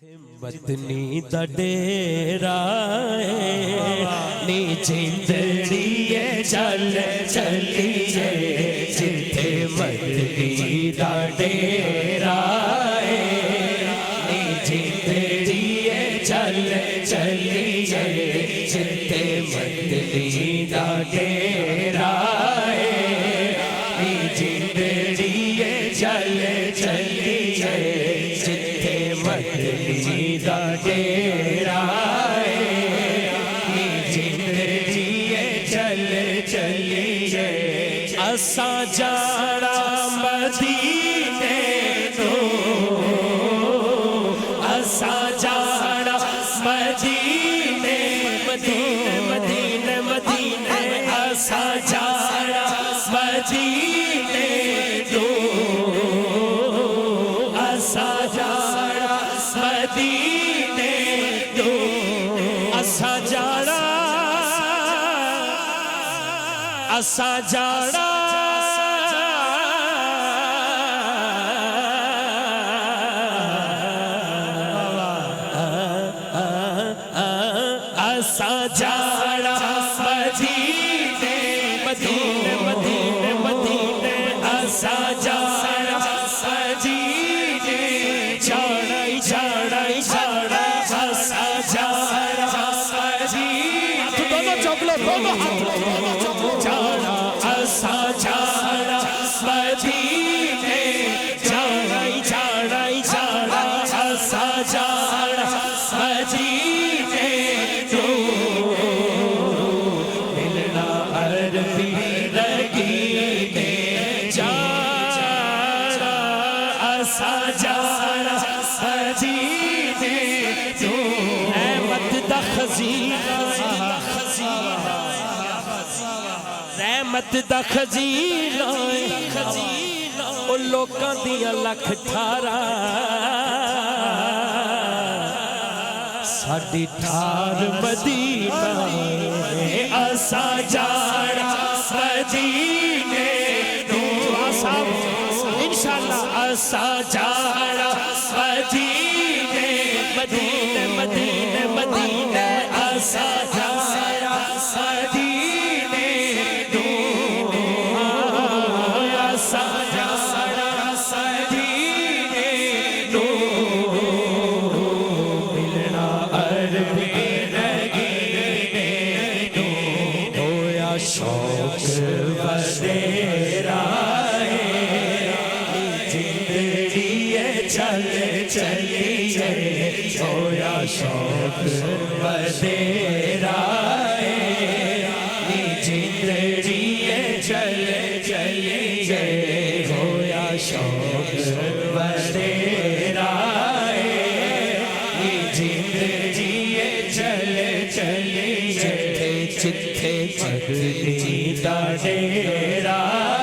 مدنی دا ڈیرا نی جندڑیے چل چلیے جتے مدنی دا ڈیرا نی جندڑیے چل چلیے جتے مدنی دا ڈیرا نی جندڑیے چل چلیے جتے مدنی دا ڈیرا نی جندڑیے چل چلیے اساں جانا مدینے تو اساں جانا مدینے مدینے مدینے مدینے اساں جانا مدینے تو اساں جانا مدینے تو اساں جانا اساں جانا اساں جانا مدینے مدینے مدینے مدینے اساں جانا مدینے جانا جانا جانا اساں جانا مدینے دونوں چوکلو دونوں ہاتھ جانا اساں جانا مدینے جانا جانا جانا اساں جانا مدینے تو ملنا عربی لگی میں جانا اساں جانا مدینے تو رحمت دا خزینہ رحمت دا خزینہ او لوکاں دیاں لکھ ٹھارا ساڈی ٹھار مدینہ اساں جانا مدینے تو انشاءاللہ اساں جانا مدینے مدینے مدینے مدینے اساں جانا مدینے تو اساں جانا مدینے تو ملنا عربی لگی تو ہویا شوق ودیرا جندڑیے چل چلیے ہویا شوق ودیرا جندڑیے چل چلیے ہویا شوق ودیرا جندڑیے چل چلیے جتھے مدنی دا ڈیرا